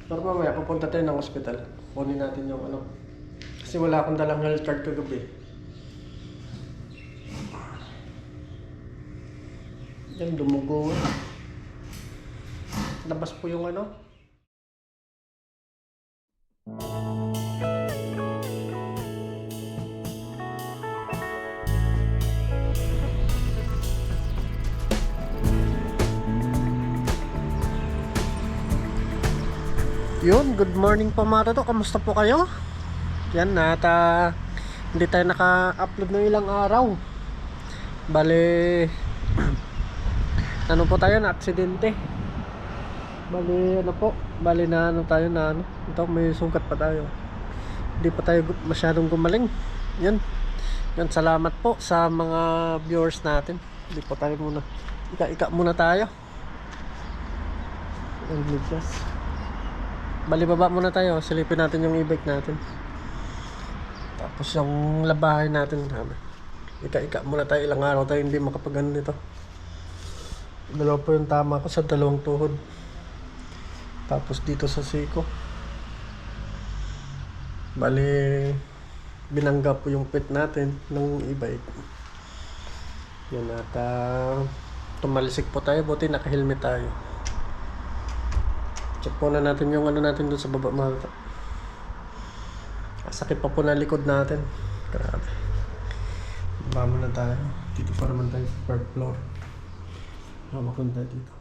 Pero mamaya pupunta tayo ng ospital. Kunin natin yung ano. Kasi wala akong dalang health card kagabi. Yan, dumugo. Labas po yung ano. Yun, good morning po mga toto. Kamusta po kayo? Yan, hindi tayo naka-upload ng ilang araw. Bale, ano po tayo na aksidente. Bale, na ano tayo na ano. Ito, may sugat pa tayo. Hindi pa tayo masyadong gumaling. Yan. Yan, salamat po sa mga viewers natin. Hindi po tayo muna. Ika muna tayo. Ang ligtas. Bali, baba muna tayo. Silipin natin yung e-bike natin. Tapos yung labahin natin. Ika muna tayo. Ilang araw tayo hindi makapagano nito. Dalawa po yung tama ko sa dalawang tuhod. Tapos dito sa siko. Bali, binangga po yung pit natin ng e-bike. Yan, at tumalisik po tayo. Buti naka-helmet tayo. Check po na natin yung ano natin doon sa baba mga. Sakit pa po na likod natin. Grabe. Baba muna tayo. Dito pa naman tayo sa third floor. Mapunta dito.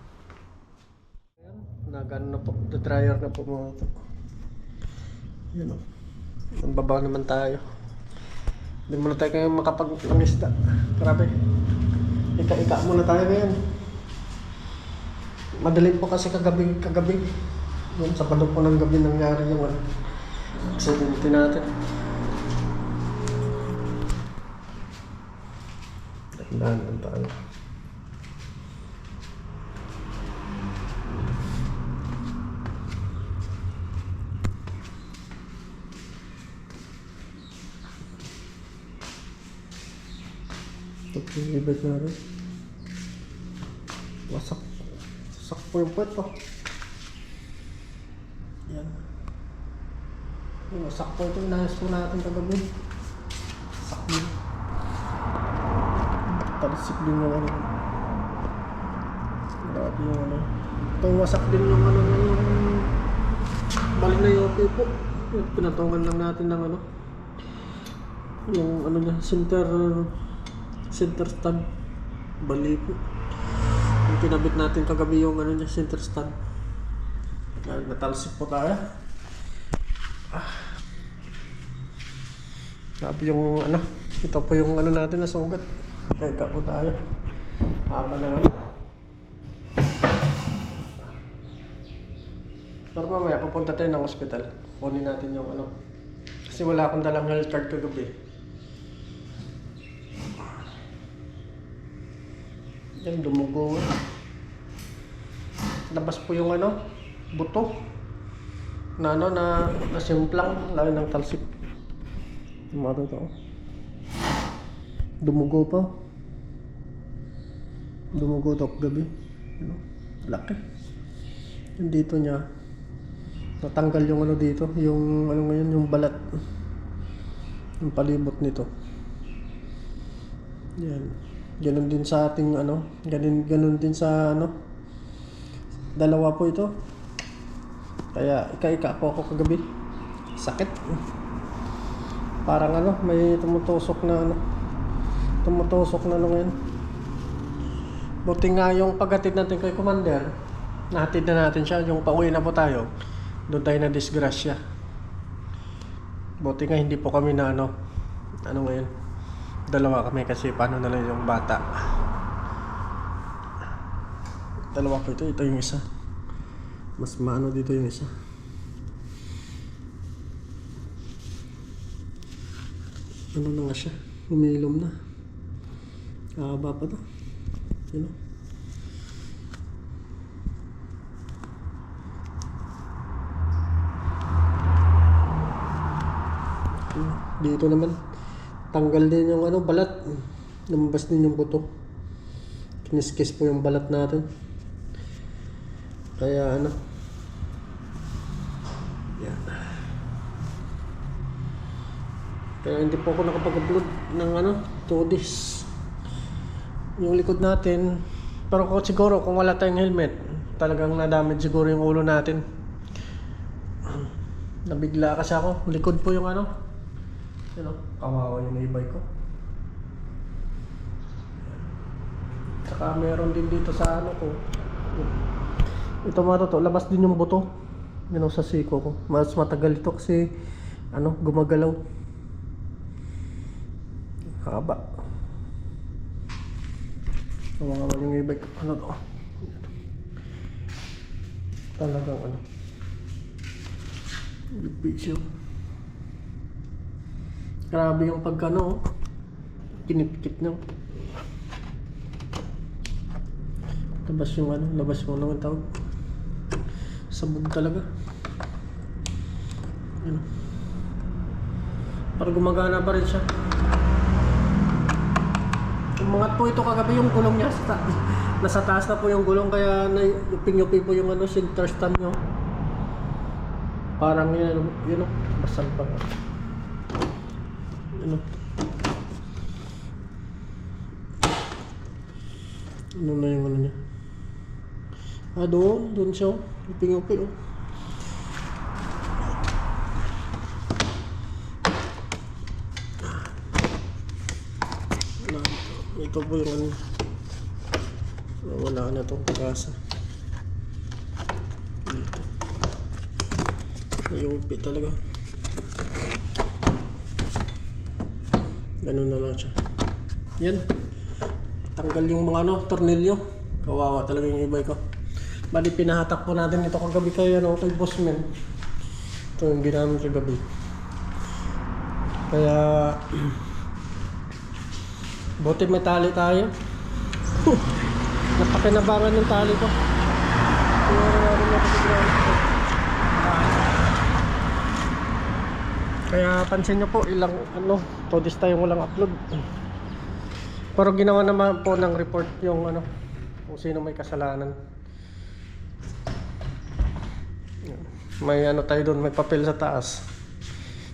Ayan. Nagano na po. The dryer na po mga ito. Yan o. Ang baba naman tayo. Hindi muna tayo kayo makapag-isda. Grabe. Ika muna tayo ngayon. Madali po kasi kagabi. Yun, sa padong po ng gabi nangyari yung aksidente natin. Dahan-dahan tayo. Ito yung ibig na rin. Wasak po yung puwet po. Yan. Wasak po ito. Inayos po natin kagabi. Wasak din. Talisik din yung ano. Grabe yung ano. Ito wasak din yung ano. Yung bali na yoke po. Pinatungan lang natin ng ano. Yung ano niya. Center stand. Bali po. Yung kinabit natin kagabi yung ano niya. Center stand. Natalsik po tayo. Sabi yung ano, ito po yung ano natin na sugat. Kaya po tayo. Haba na ano. Pero mamaya pupunta tayo ng ospital. Kunin natin yung ano. Kasi wala akong dalang health card kagabi. Yan, dumugo. Labas po yung ano, buto na ano na simplang lalo ng talsik. Mga to. Dumugo pa. Dumugo to gabi. Ano? Laki. Yung dito niya. Natanggal yung ano dito, yung ano ngayon, yung balat. Yung palibot nito. Yan. Ganun din sa ating ano, ganun din sa ano. Dalawa po ito. Kaya ika po ako kagabi. Sakit. Parang ano, may tumutusok na ano. Tumutusok na ano ngayon. Buti nga yung paghatid natin kay Commander. Nahatid na natin siya. Yung pauwi na po tayo. Doon tayo na disgrasya. Buti nga hindi po kami na ano. Ano ngayon. Dalawa kami kasi paano na lang yung bata. Dalawa po ito. Ito yung isa. Mas maano dito yung isa. Ano na nga siya? Umilom na. Haba pa to. Yun o. Dito naman. Tanggal din yung ano, balat. Lumabas din yung buto. Kiniskis po yung balat natin. Kaya ano, Yan. Kaya hindi po ako nakapag-upload ng 2 days. Yung likod natin, pero siguro kung wala tayong helmet, talagang nadamage siguro yung ulo natin. Nabigla kasi ako. Likod po yung kawawa yung e-bike ko. Saka meron din dito sa ko. Ito labas din yung buto. Yun sa siko ko. Mas matagal ito kasi gumagalaw. Haba. Kawawa yung e-bike. To? Talagang bisyo. Grabe yung kinipkit nyo. Labas mo naman tawag. Sabog talaga. Yan. Para gumagana pa rin siya. Umangat po ito kagabi yung gulong niya. Nasa taas na po yung gulong kaya yuping-yupi po yung center stand nyo. Parang basal pa. Ano na yung niya? Doon siya. Yuping-yupi Ito po yung wala na itong pag-asa. Dito. Nayupi talaga. Ganun na lang siya. Yan. Tanggal yung mga tornilyo. Kawawa talaga yung e-bike ko. Bali pinahatak po natin ito kagabi kay Bossman. Ito yung ginamit kagabi. Kaya buti may tali tayo. Napakinabangan yung tali ko. Kaya pansin nyo po ilang todis tayong walang upload. Pero ginawa naman po ng report yung kung sino may kasalanan. May tayo doon, may papel sa taas.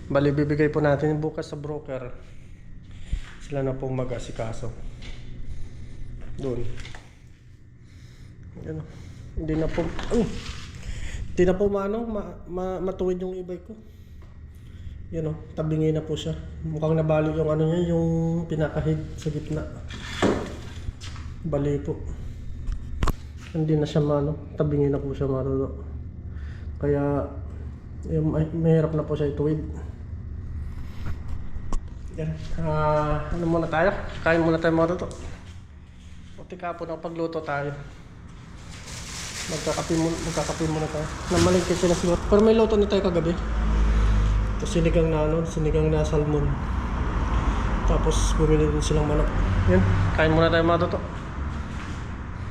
Bali bibigay po natin bukas sa broker. Sila na pong mag-asikaso doon. Hindi na po matuwid yung e-bike ko. Tabingi na po siya. Mukhang nabali yung niya, yung pinakahid sa gitna. Bali po. Hindi na siya tabingi na po siya Kaya mahirap na po siya ituwid. Yan. Muna tayo? Kain muna tayo mga to. Puti ka po ng pagluto tayo. Magkakape muna tayo. Namalingkit sila siguro. Pero may luto na tayo kagabi. Ito sinigang na salmon. Tapos bumili din silang manok. Yan. Kain muna tayo mga to.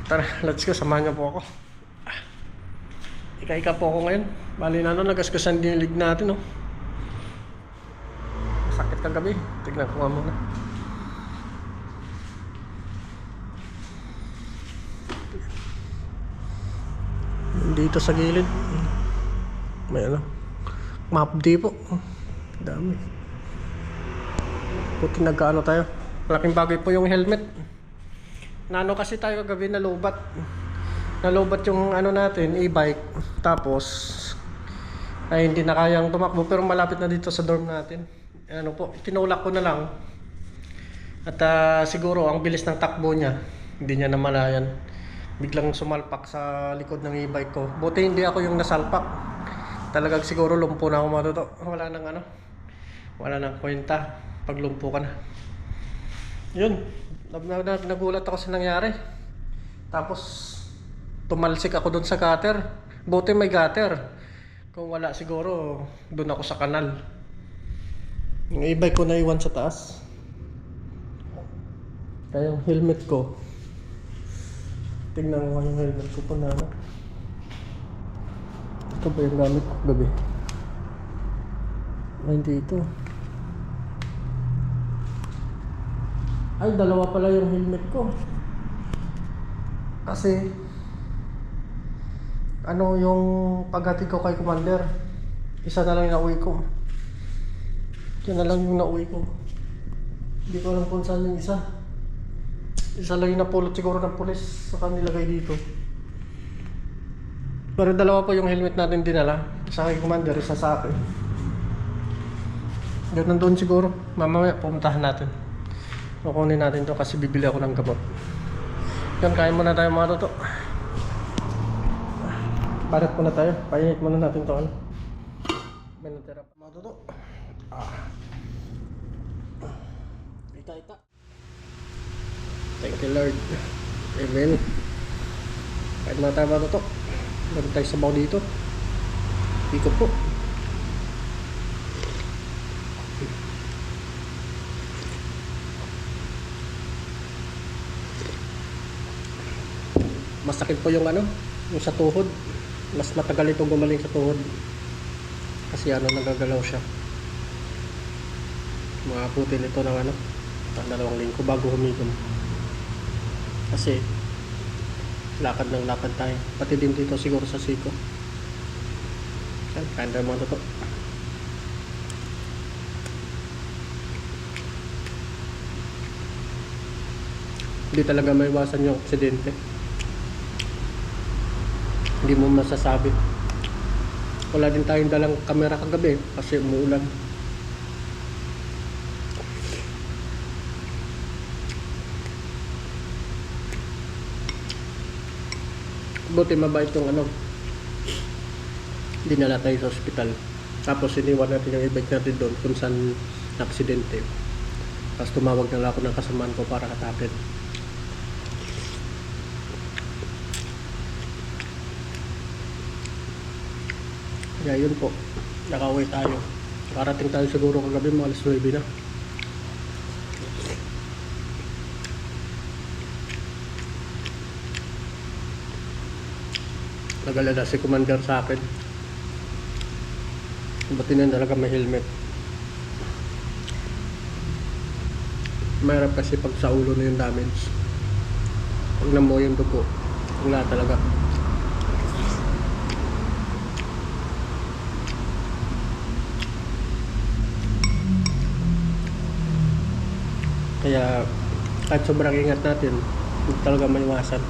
Tara, let's go. Samahan niyo po ako. Ika-ika po ako ngayon. Bali nagasgasan din yung lig natin Sakit kagabi. Tignan ko nga muna. Dito sa gilid may mapdi po. Dami. Buti nagkaano tayo. Malaking bagay po yung helmet. Kasi tayo kagabi nalobat yung natin, e-bike. Tapos ay hindi na kayang tumakbo pero malapit na dito sa dorm natin. Tinulak ko na lang. At siguro ang bilis ng takbo niya, hindi niya namalayan. Biglang sumalpak sa likod ng e-bike ko. Buti hindi ako yung nasalpak. Talagang siguro lumpo na ako Wala nang kwenta pag lumpo ka na. Yun. Nagulat ako sa nangyari. Tapos tumalsik ako doon sa gutter. Buti may gutter. Kung wala siguro doon ako sa kanal. Yung e-bike ko naiwan sa taas. Kaya yung helmet ko, tingnan mo yung helmet ko po na ito ba yung gamit ko gabi? Ay, hindi ito. Ay, dalawa pala yung helmet ko. Kasi yung paghatid ko kay Commander, Isa na lang yung nauwi ko. Yan na lang yung nauwi ko. Hindi ko alam kung saan yung isa. Isa lang yung napulot siguro ng pulis sa nilagay dito. Pero dalawa pa yung helmet natin dinala. Isa kay Commander, isa sa akin. Yun nandun siguro. Mamaya pumuntahan natin. Kukunin natin to kasi bibili ako ng gamot. Yan, kain muna tayo mga toto. Parat muna tayo. Painit muna natin to. Benatera pa mga toto. Ita. Thank you Lord. Amen. Kain muna tayo mga toto. Meron tayo sabaw dito. Ikot po. Masakit po yung yung sa tuhod. Mas matagal itong gumaling sa tuhod. Kasi nagagalaw siya. Maabutin ito ng 2 linggo bago humigom. Kasi lakad ng lakad tayo. Pati din dito siguro sa siko. Kain tayo mga toto. Hindi talaga maiwasan yung aksidente. Hindi mo masasabi. Wala din tayong dalang kamera kagabi kasi umuulan. Buti mabait yung dinala tayo sa ospital. Tapos iniwan natin yung e-bike natin doon kung saan aksidente. Tapos tumawag na lang ako ng kasamaan ko para katapin. Kaya yun po, nakauwi tayo. Nakarating tayo siguro kagabi mga alas 9 na. Nagalala si Commander sa akin. Buti na talaga may helmet. Mahirap kasi pag sa ulo na yung damage. Pag namuha yung dugo, wala talaga. Kaya kahit sobrang ingat natin, hindi talaga maiwasan.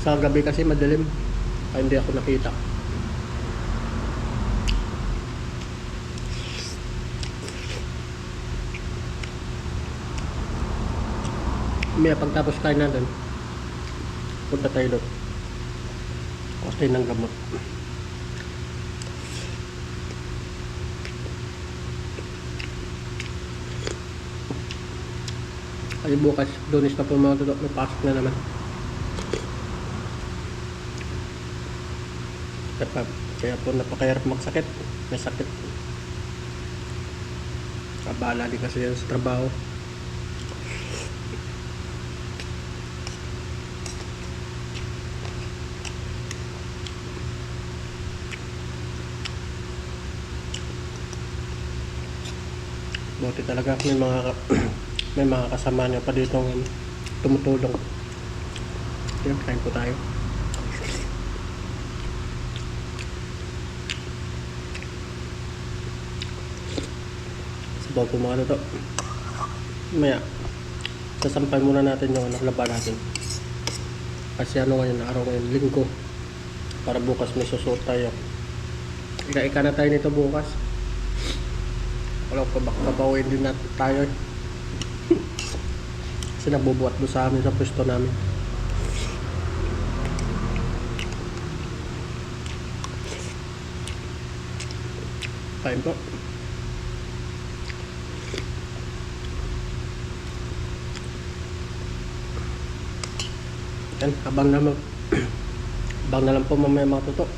Sa gabi kasi madilim, kaya hindi ako nakita. May pagtapos kain natin, punta tayo doon. Kasi ng gamot. Ay bukas, Lunes na po mga toto, may pasok na naman. Kaya po napakahirap magsakit. May sakit. Kabala din kasi yan sa trabaho. Buti talaga may mga kasama niya pa dito tumutulong. Yun, kain po tayo. Sabaw po mga toto. Maya, sasampay muna natin yung laban natin. Kasi ngayon, araw ngayon, linggo. Para bukas may susuot tayo. Ika-ika na tayo nito bukas. Wala ko baka papawin din natin tayo. Kasi nabubuhat doon sa amin sa pwesto namin. Kain po. Yan, abang na lang po mamaya mga toto.